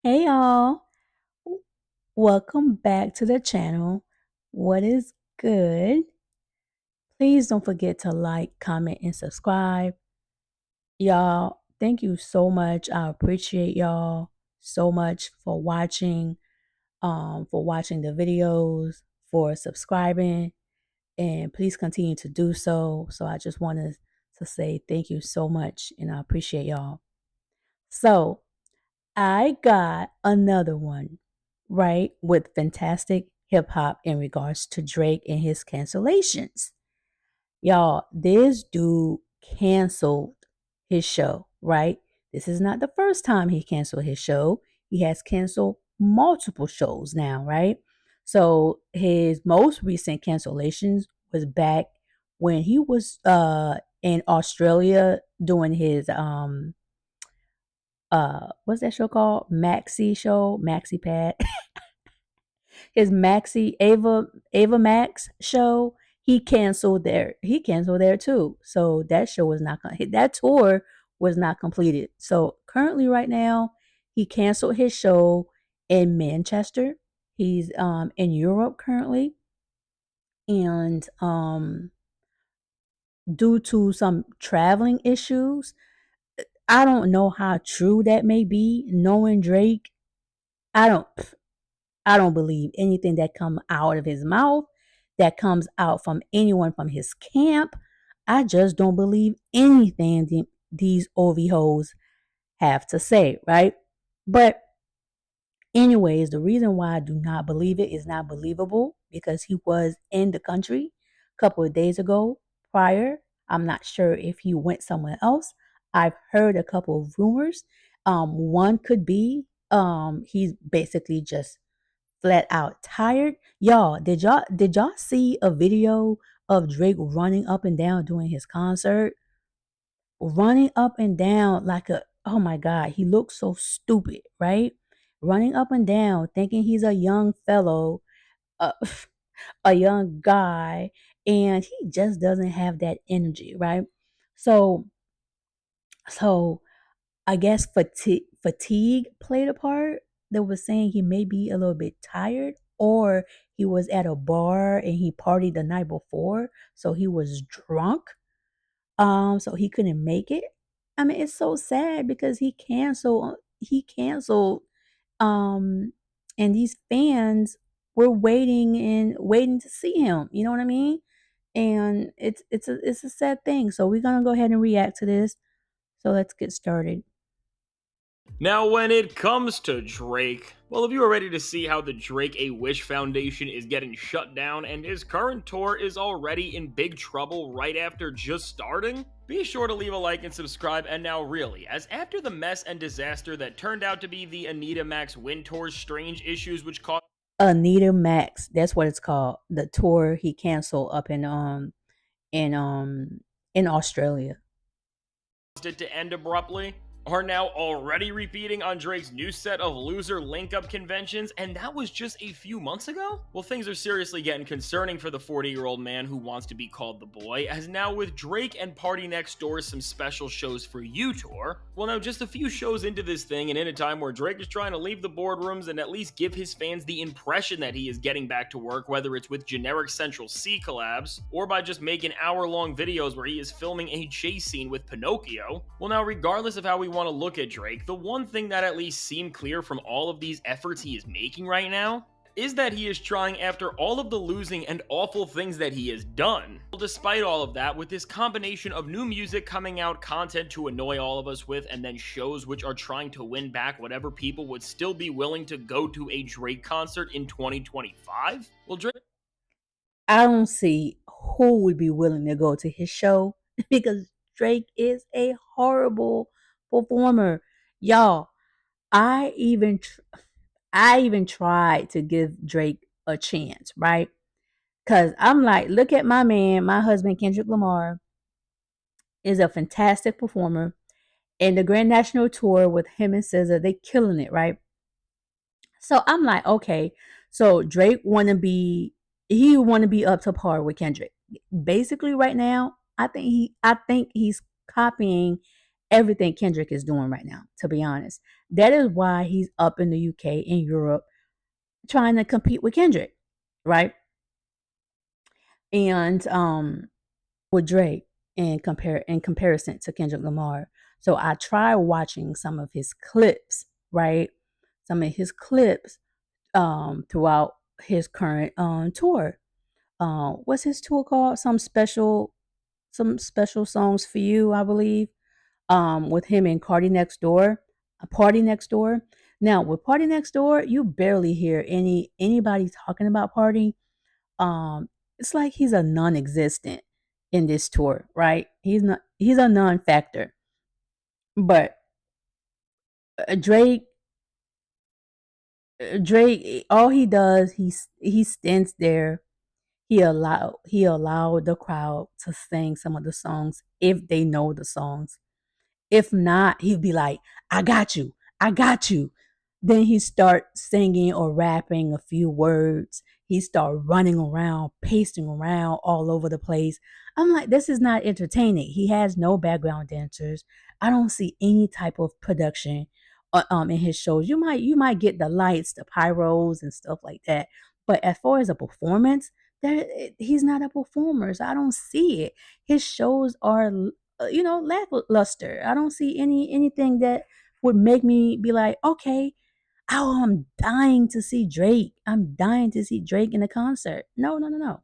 Hey y'all, welcome back to the channel. What is good? Please don't forget to like, comment, and subscribe. Y'all, thank you so much. I appreciate y'all so much for watching the videos, for subscribing, and please continue to do so. So I just wanted to say thank you so much and I appreciate y'all. So I got another one, right, with fantastic hip hop in regards to Drake and his cancellations. Y'all, this dude canceled his show, right? This is not the first time he canceled his show. He has canceled multiple shows now, right? So his most recent cancellations was back when he was in Australia doing his what's that show called? Maxi Pad. His Maxi Ava Max show, he canceled there too. So that show was not that tour was not completed. So currently right now, he canceled his show in Manchester. He's in Europe currently and due to some traveling issues, I don't know how true that may be. Knowing Drake, I don't I don't believe anything that comes out of his mouth, that comes out from anyone from his camp. I just don't believe anything these OV hoes have to say, right? But anyways, the reason why I do not believe it is not believable because he was in the country a couple of days ago prior. I'm not sure if he went somewhere else. I've heard a couple of rumors. One could be he's basically just flat out tired. Y'all, did y'all see a video of Drake running up and down during his concert? Running up and down like a oh my god, he looks so stupid, right? Running up and down thinking he's a young fellow, uh, a young guy, and he just doesn't have that energy, right? So so I guess fatigue played a part. That was saying he may be a little bit tired, or he was at a bar and he partied the night before, so he was drunk. So he couldn't make it. I mean, it's so sad because he canceled um and these fans were waiting and waiting to see him. You know what I mean? And it's a sad thing. So we're gonna go ahead and react to this. So let's get started. Now, when it comes to Drake, well, if you are ready to see how the Drake A Wish Foundation is getting shut down and his current tour is already in big trouble right after just starting, be sure to leave a like and subscribe. And now, really, as after the mess and disaster that turned out to be the Anita Max Win Tour's strange issues, which caused Anita Max, that's what it's called. The tour he canceled up in in Australia. it to end abruptly, are now already repeating on Drake's new set of loser link up conventions, and that was just a few months ago? Well, things are seriously getting concerning for the 40-year-old man who wants to be called the boy, as now with Drake and Party Next Door's some special shows for you tour, well, now just a few shows into this thing, and in a time where Drake is trying to leave the boardrooms and at least give his fans the impression that he is getting back to work, whether it's with generic Central C collabs, or by just making hour-long videos where he is filming a chase scene with Pinocchio, well, now regardless of how we want to look at Drake, the one thing that at least seemed clear from all of these efforts he is making right now is that he is trying after all of the losing and awful things that he has done. Despite all of that, with this combination of new music coming out, content to annoy all of us with, and then shows which are trying to win back whatever people would still be willing to go to a Drake concert in 2025, well, Drake I don't see who would be willing to go to his show because Drake is a horrible performer. Y'all, I even I even tried to give Drake a chance, right? Cuz I'm like, look at my man, my husband Kendrick Lamar is a fantastic performer. And the Grand National Tour with him and SZA, they killing it, right? So I'm like, okay, so Drake he wanna be up to par with Kendrick. Basically, right now, I think he's copying everything Kendrick is doing right now, to be honest. That is why he's up in the UK, in Europe, trying to compete with Kendrick, right? And with Drake in comparison to Kendrick Lamar. So I tried watching some of his clips, right? Some of his clips throughout his current tour. What's his tour called? Some special songs for you, I believe. With him and Cardi Next Door, a Party Next Door. Now with Party Next Door, you barely hear anybody talking about Party. Um, it's like he's a non-existent in this tour, right? He's a non-factor. But Drake, all he does, he stands there. He allowed the crowd to sing some of the songs if they know the songs. If not, he'd be like, I got you. I got you. Then he start singing or rapping a few words. He start running around, pacing around all over the place. I'm like, this is not entertaining. He has no background dancers. I don't see any type of production in his shows. You might get the lights, the pyros and stuff like that. But as far as a performance, he's not a performer. So I don't see it. His shows are lackluster. I don't see anything that would make me be like, okay, oh, I'm dying to see Drake. I'm dying to see Drake in a concert. No, no, no, no.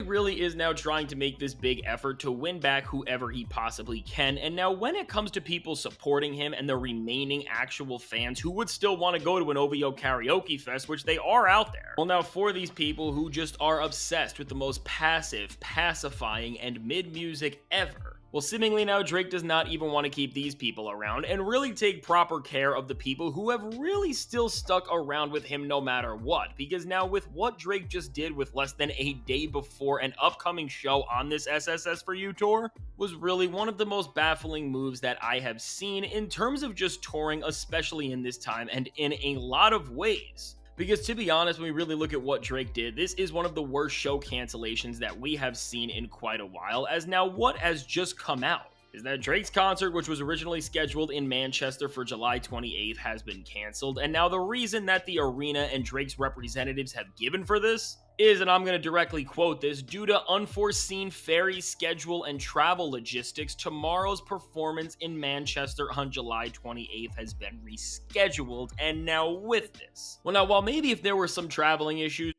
He really is now trying to make this big effort to win back whoever he possibly can. And now, when it comes to people supporting him and the remaining actual fans who would still want to go to an OVO karaoke fest, which they are out there, well, now for these people who just are obsessed with the most passive, pacifying, and mid music ever. Well, seemingly now Drake does not even want to keep these people around and really take proper care of the people who have really still stuck around with him no matter what. Because now, with what Drake just did with less than a day before an upcoming show on this SSS for You tour, was really one of the most baffling moves that I have seen in terms of just touring, especially in this time and in a lot of ways. Because to be honest, when we really look at what Drake did, this is one of the worst show cancellations that we have seen in quite a while, as now what has just come out is that Drake's concert, which was originally scheduled in Manchester for July 28th, has been canceled. And now the reason that the arena and Drake's representatives have given for this is, and I'm going to directly quote this, due to unforeseen ferry schedule and travel logistics, tomorrow's performance in Manchester on July 28th has been rescheduled. And now with this, well, now while maybe if there were some traveling issues,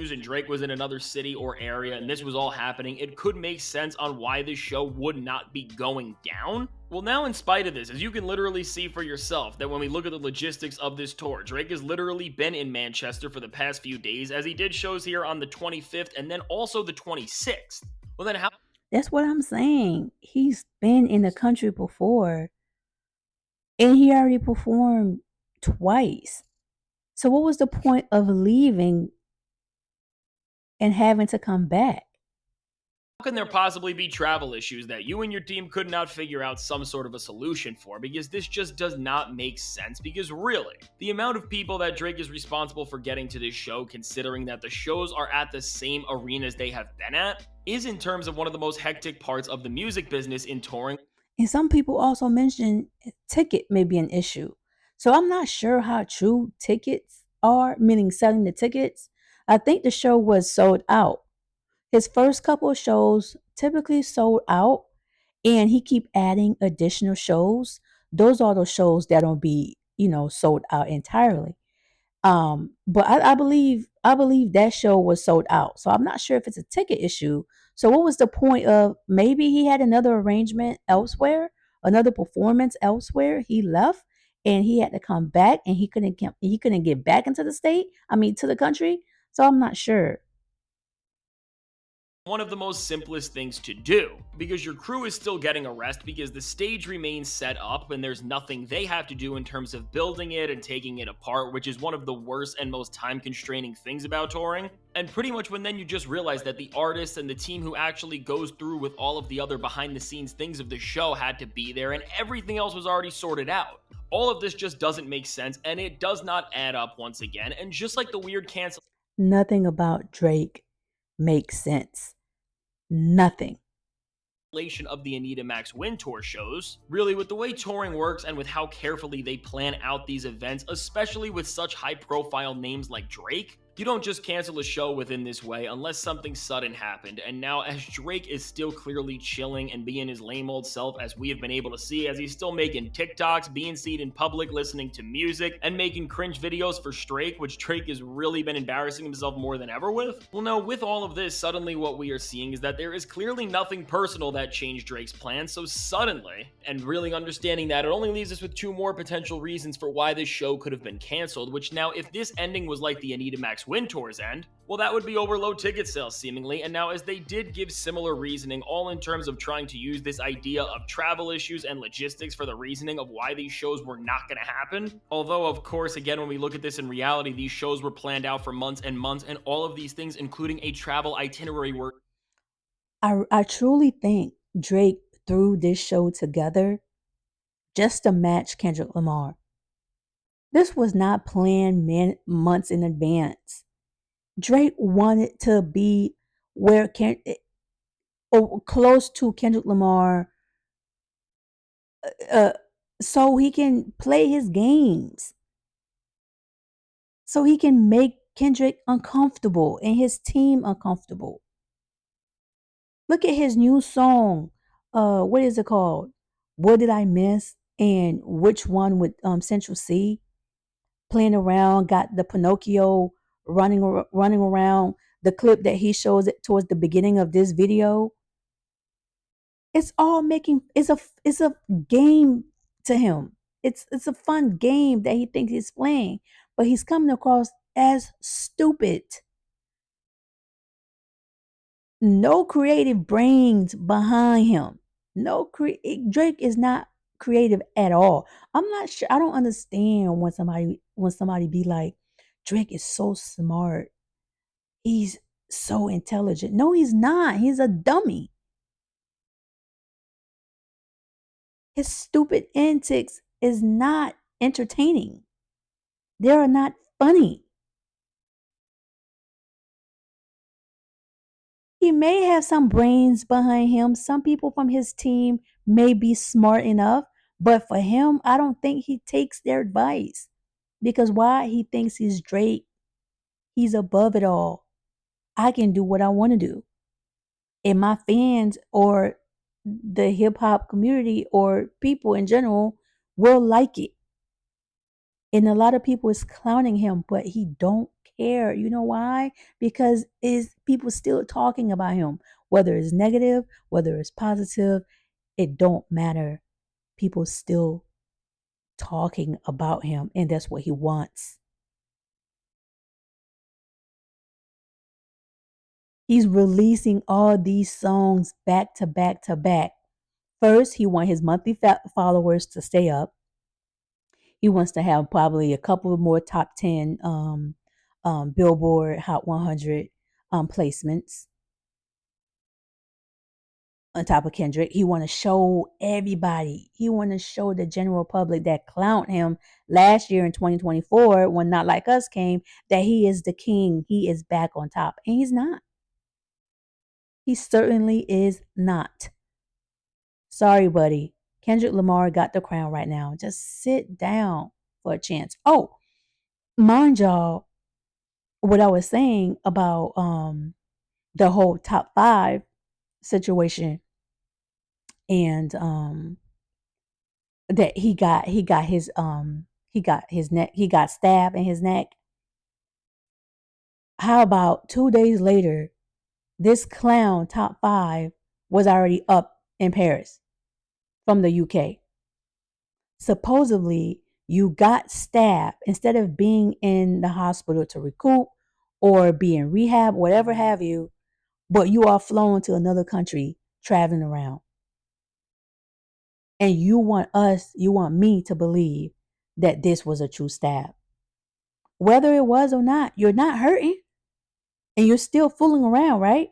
and Drake was in another city or area and this was all happening, it could make sense on why this show would not be going down. Well, now in spite of this, as you can literally see for yourself, that when we look at the logistics of this tour, Drake has literally been in Manchester for the past few days, as he did shows here on the 25th and then also the 26th. Well, then how That's what I'm saying. He's been in the country before and he already performed twice. So what was the point of leaving and having to come back? can there possibly be travel issues that you and your team could not figure out some sort of a solution for? Because this just does not make sense. Because really, the amount of people that Drake is responsible for getting to this show, considering that the shows are at the same arenas they have been at, is in terms of one of the most hectic parts of the music business in touring. And some people also mention ticket may be an issue. So I'm not sure how true tickets are, meaning selling the tickets. I think the show was sold out. His first couple of shows typically sold out, and he keep adding additional shows. Those are those shows that don't be, sold out entirely. But I believe that show was sold out. So I'm not sure if it's a ticket issue. So what was the point of, maybe he had another arrangement elsewhere, another performance elsewhere. He left and he had to come back and he couldn't get back into the state. I mean to the country. So I'm not sure. One of the most simplest things to do, because your crew is still getting a rest because the stage remains set up and there's nothing they have to do in terms of building it and taking it apart, which is one of the worst and most time constraining things about touring. And pretty much when then you just realize that the artist and the team who actually goes through with all of the other behind the scenes things of the show had to be there and everything else was already sorted out. All of this just doesn't make sense and it does not add up once again. And just like the weird cancel Nothing about Drake makes sense. Nothing. of the Anita Max Win Tour shows. Really, with the way touring works and with how carefully they plan out these events, especially with such high profile names like Drake, you don't just cancel a show within this way unless something sudden happened. And now, as Drake is still clearly chilling and being his lame old self, as we have been able to see, as he's still making TikToks, being seen in public, listening to music, and making cringe videos for Drake, which Drake has really been embarrassing himself more than ever with. Well, no, with all of this, suddenly what we are seeing is that there is clearly nothing personal that changed Drake's plans so suddenly. And really understanding that, it only leaves us with two more potential reasons for why this show could have been canceled, which now, if this ending was like the Anita Max Win Tour's end, well, that would be over low ticket sales seemingly. And now, as they did give similar reasoning, all in terms of trying to use this idea of travel issues and logistics for the reasoning of why these shows were not going to happen. Although, of course, again, when we look at this in reality, these shows were planned out for months and months, and all of these things, including a travel itinerary, were I truly think Drake threw this show together just to match Kendrick Lamar. This was not planned months in advance. Drake wanted to be where or close to Kendrick Lamar, uh, so he can play his games, so he can make Kendrick uncomfortable and his team uncomfortable. Look at his new song. What is it called? What Did I Miss? And which one with Central C playing around? Got the Pinocchio running around. The clip that he shows it towards the beginning of this video. It's all making it's a game to him. It's a fun game that he thinks he's playing, but he's coming across as stupid. No creative brains behind him. Drake is not creative at all. I'm not sure. I don't understand when somebody be like, Drake is so smart. He's so intelligent. No, he's not. He's a dummy. His stupid antics is not entertaining. They are not funny. He may have some brains behind him. Some people from his team may be smart enough, but for him, I don't think he takes their advice. Because why? He thinks he's Drake. He's above it all. I can do what I want to do. And my fans or the hip hop community or people in general will like it. And a lot of people is clowning him, but he don't care. You know why? Because is people still talking about him, whether it's negative, whether it's positive, it don't matter. People still talking about him, and that's what he wants. He's releasing all these songs back to back to back. First, he wants his monthly followers to stay up. He wants to have probably a couple of more top 10 Billboard Hot 100 placements on top of Kendrick. He want to show everybody. He want to show the general public that clowned him last year in 2024 when Not Like Us came that he is the king. He is back on top. And he's not. He certainly is not. Sorry, buddy. Kendrick Lamar got the crown right now. Just sit down for a chance. Oh, mind y'all, what I was saying about the whole top 5 situation and that he got his neck, he got stabbed in his neck. How about 2 days later, this clown top 5 was already up in Paris from the UK. Supposedly, you got stabbed instead of being in the hospital to recoup or be in rehab, whatever have you, but you are flown to another country traveling around. And you want me to believe that this was a true stab. Whether it was or not, you're not hurting and you're still fooling around, right?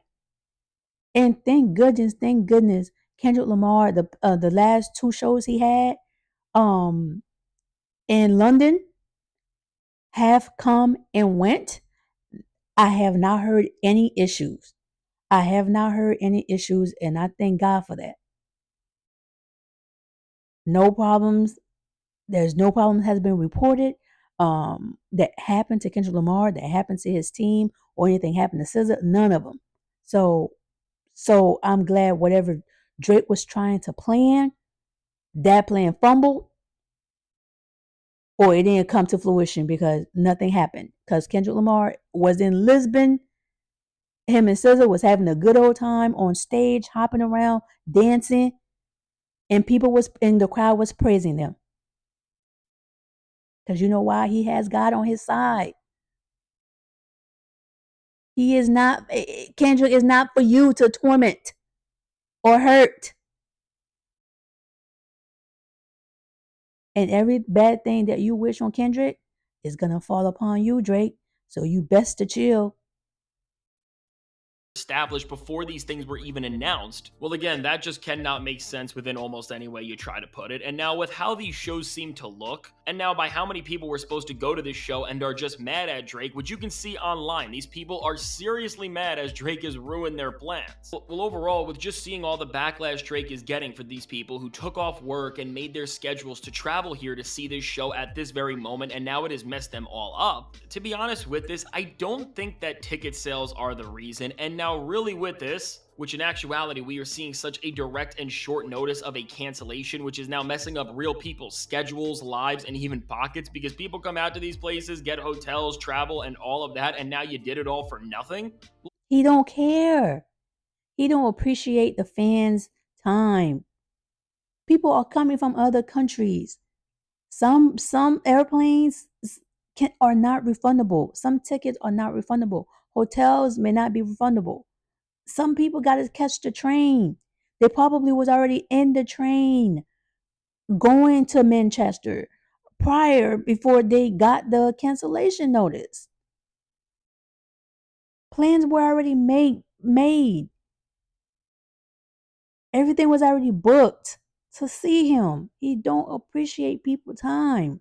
And thank goodness, Kendrick Lamar, the last 2 shows he had in London have come and went. I have not heard any issues. I have not heard any issues, and I thank God for that. No problems. There's no problem has been reported that happened to Kendrick Lamar, that happened to his team, or anything happened to SZA. None of them. So, so I'm glad whatever Drake was trying to plan, that plan fumbled, or it didn't come to fruition because nothing happened. Because Kendrick Lamar was in Lisbon. Him and SZA was having a good old time on stage, hopping around, dancing, and people was in the crowd was praising them. Because you know why? He has God on his side. He is not, Kendrick is not for you to torment or hurt. And every bad thing that you wish on Kendrick is going to fall upon you, Drake. So you best to chill. Established before these things were even announced. Well, again, that just cannot make sense within almost any way you try to put it. And now, with how these shows seem to look, and now by how many people were supposed to go to this show and are just mad at Drake, which you can see online, these people are seriously mad as Drake has ruined their plans. Well, overall, with just seeing all the backlash Drake is getting for these people who took off work and made their schedules to travel here to see this show at this very moment, and now it has messed them all up. To be honest with this, I don't think that ticket sales are the reason. And now, really, with this, which in actuality we are seeing such a direct and short notice of a cancellation, which is now messing up real people's schedules, lives, and even pockets, because people come out to these places, get hotels, travel, and all of that, and now you did it all for nothing. He don't care. He don't appreciate the fans' time. People are coming from other countries. Some airplanes are not refundable. Some tickets are not refundable. Hotels may not be refundable. Some people got to catch the train. They probably was already in the train going to Manchester before they got the cancellation notice. Plans were already made. Everything was already booked to see him. He don't appreciate people's time.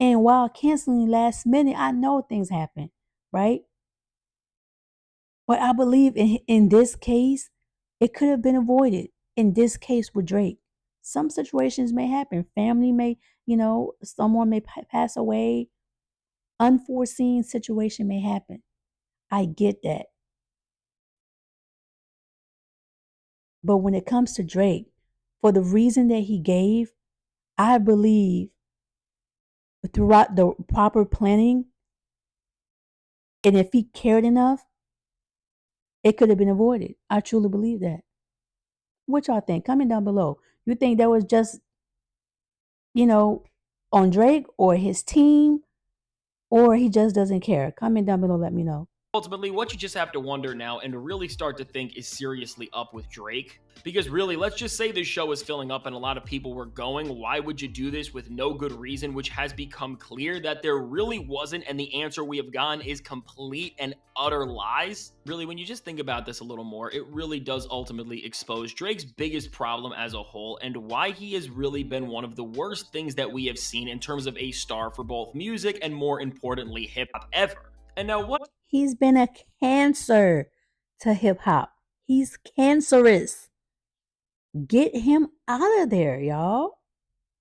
And while canceling last minute, I know things happen, right? But I believe in this case, it could have been avoided. In this case with Drake, some situations may happen. Family may, someone may pass away. Unforeseen situation may happen. I get that. But when it comes to Drake, for the reason that he gave, I believe throughout the proper planning, and if he cared enough, it could have been avoided. I truly believe that. What y'all think? Comment down below. You think that was just, on Drake or his team, or he just doesn't care? Comment down below. Let me know. Ultimately, what you just have to wonder now and really start to think is seriously up with Drake. Because really, let's just say this show is filling up and a lot of people were going. Why would you do this with no good reason? Which has become clear that there really wasn't, and the answer we have gotten is complete and utter lies. Really, when you just think about this a little more, it really does ultimately expose Drake's biggest problem as a whole and why he has really been one of the worst things that we have seen in terms of a star for both music and, more importantly, hip-hop ever. And now what? He's been a cancer to hip hop. He's cancerous. Get him out of there, y'all.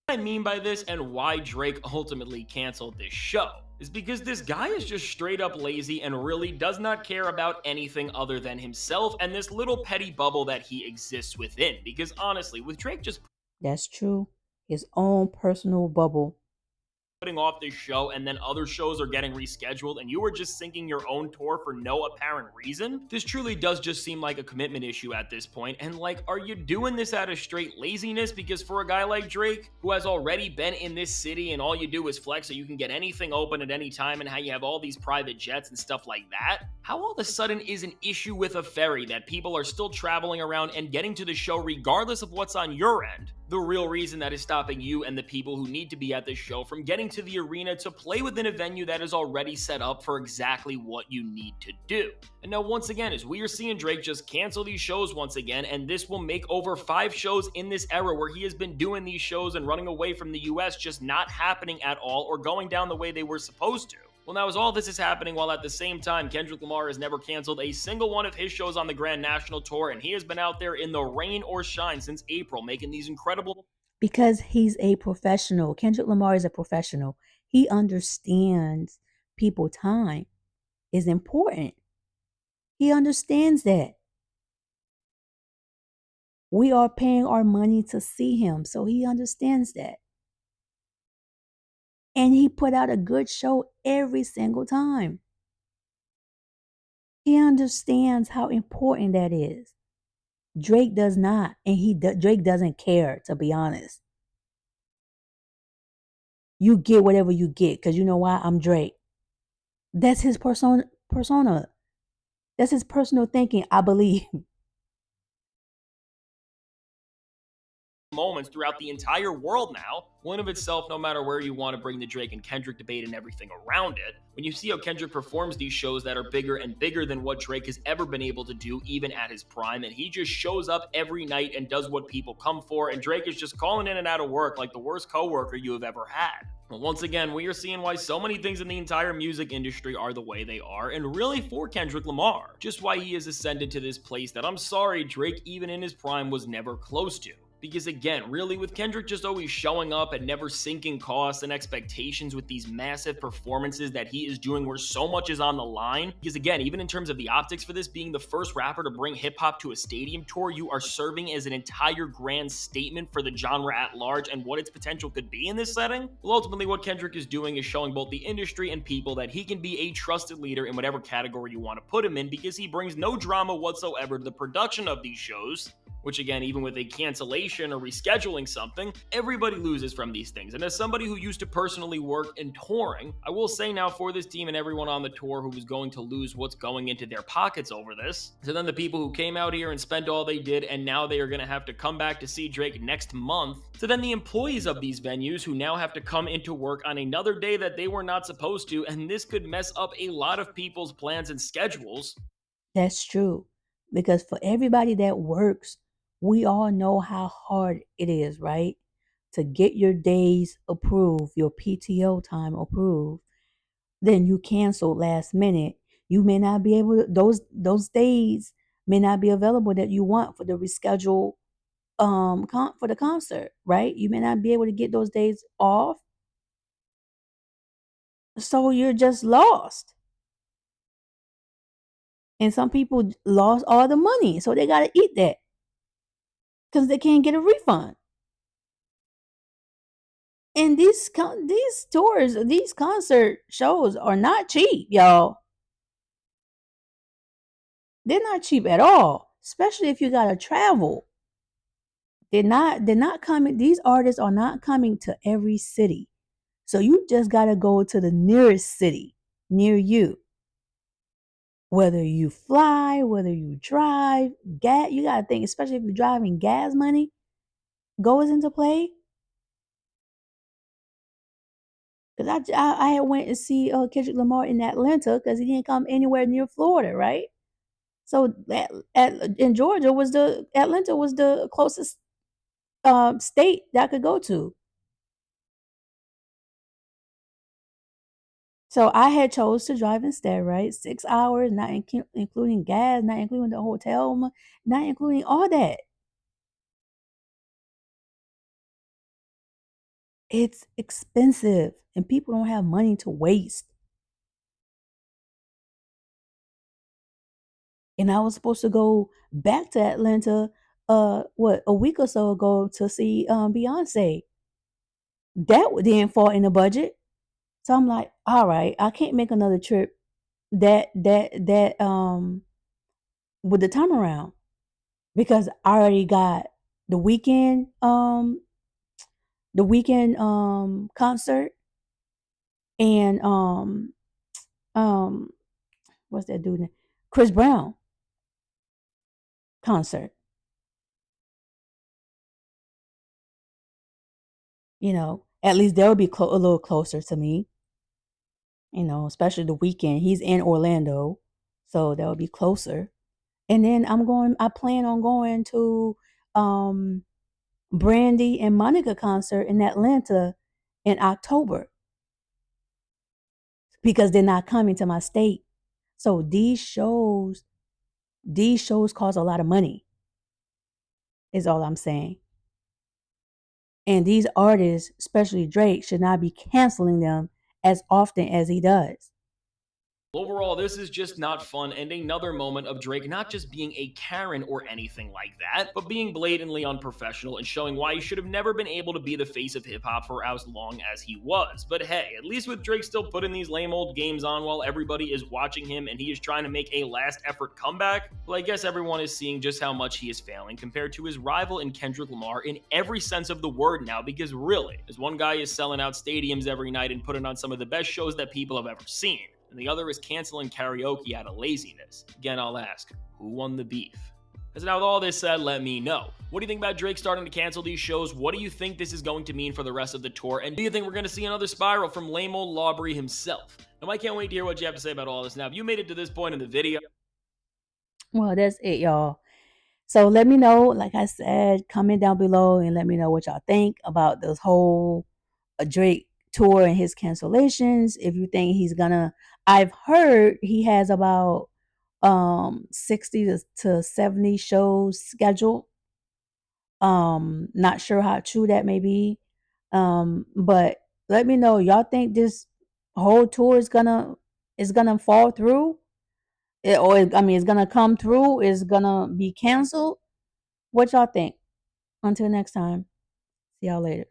What I mean by this and why Drake ultimately canceled this show is because this guy is just straight up lazy and really does not care about anything other than himself and this little petty bubble that he exists within. Because honestly, with Drake just That's true. His own personal bubble. putting off this show and then other shows are getting rescheduled and you are just sinking your own tour for no apparent reason, this truly does just seem like a commitment issue at this point. And like, are you doing this out of straight laziness? Because for a guy like Drake, who has already been in this city and all you do is flex so you can get anything open at any time and how you have all these private jets and stuff like that, how all of a sudden is an issue with a ferry that people are still traveling around and getting to the show regardless of what's on your end, the real reason that is stopping you and the people who need to be at this show from getting to the arena to play within a venue that is already set up for exactly what you need to do. And now once again, as we are seeing Drake just cancel these shows once again, and this will make over 5 shows in this era where he has been doing these shows and running away from the US just not happening at all or going down the way they were supposed to. Well, now, as all this is happening, while at the same time, Kendrick Lamar has never canceled a single one of his shows on the Grand National Tour, and he has been out there in the rain or shine since April, making these incredible. Because he's a professional. Kendrick Lamar is a professional. He understands people time is important. He understands that. We are paying our money to see him, so he understands that. And he put out a good show every single time. He understands how important that is. Drake does not, and Drake doesn't care, to be honest. You get whatever you get because you know why? I'm Drake. That's his persona. That's his personal thinking, I believe. Moments throughout the entire world now. One of itself, no matter where you want to bring the Drake and Kendrick debate and everything around it, when you see how Kendrick performs these shows that are bigger and bigger than what Drake has ever been able to do, even at his prime, and he just shows up every night and does what people come for, and Drake is just calling in and out of work like the worst coworker you have ever had. Well, once again, we are seeing why so many things in the entire music industry are the way they are, and really for Kendrick Lamar. Just why he has ascended to this place that I'm sorry, Drake, even in his prime, was never close to. Because again, really, with Kendrick just always showing up and never sinking costs and expectations with these massive performances that he is doing where so much is on the line. Because again, even in terms of the optics for this, being the first rapper to bring hip hop to a stadium tour, you are serving as an entire grand statement for the genre at large and what its potential could be in this setting. Well, ultimately, what Kendrick is doing is showing both the industry and people that he can be a trusted leader in whatever category you want to put him in, because he brings no drama whatsoever to the production of these shows. Which again, even with a cancellation or rescheduling something, everybody loses from these things. And as somebody who used to personally work in touring, I will say now for this team and everyone on the tour who was going to lose what's going into their pockets over this, so then the people who came out here and spent all they did and now they are going to have to come back to see Drake next month, so then the employees of these venues who now have to come into work on another day that they were not supposed to, and this could mess up a lot of people's plans and schedules. That's true. Because for everybody that works, we all know how hard it is, right? To get your days approved, your PTO time approved. Then you cancel last minute. You may not be able to, those days may not be available that you want for the reschedule for the concert, right? You may not be able to get those days off. So you're just lost. And some people lost all the money, so they got to eat that because they can't get a refund. And these tours, these concert shows are not cheap, y'all. They're not cheap at all, especially if you gotta travel. They're not coming, these artists are not coming to every city. So you just gotta go to the nearest city near you. Whether you fly, whether you drive, gas, you gotta think, especially if you're driving, gas money goes into play. Because I had went to see Kendrick Lamar in Atlanta because he didn't come anywhere near Florida, right? So in Georgia was the Atlanta was the closest state that I could go to. So I had chose to drive instead, right? 6 hours, not including gas, not including the hotel, not including all that. It's expensive, and people don't have money to waste. And I was supposed to go back to Atlanta, what, a week or so ago to see Beyonce. That didn't fall in the budget. So I'm like, all right, I can't make another trip that with the time around because I already got the weekend concert and um what's that dude name? Chris Brown concert. At least they'll be a little closer to me. Especially the weekend. He's in Orlando, so that would be closer. And then I plan on going to Brandy and Monica concert in Atlanta in October. because they're not coming to my state. So these shows cost a lot of money, is all I'm saying. And these artists, especially Drake, should not be canceling them as often as he does. Overall, this is just not fun and another moment of Drake not just being a Karen or anything like that, but being blatantly unprofessional and showing why he should have never been able to be the face of hip hop for as long as he was. But hey, at least with Drake still putting these lame old games on while everybody is watching him and he is trying to make a last effort comeback, well, I guess everyone is seeing just how much he is failing compared to his rival in Kendrick Lamar in every sense of the word now, because really, as one guy is selling out stadiums every night and putting on some of the best shows that people have ever seen, and the other is canceling karaoke out of laziness. Again, I'll ask, who won the beef? As now with all this said, let me know. What do you think about Drake starting to cancel these shows? What do you think this is going to mean for the rest of the tour? And do you think we're going to see another spiral from lame old Lawbury himself? Now, I can't wait to hear what you have to say about all this. Now, if you made it to this point in the video, Well, that's it, y'all. So let me know, like I said, comment down below and let me know what y'all think about this whole Drake tour and his cancellations. If you think he's gonna, I've heard he has about 60 to 70 shows scheduled. Not sure how true that may be. But let me know, y'all think this whole tour is gonna fall through? I mean, it's gonna come through, it's gonna be canceled. What y'all think? Until next time, see y'all later.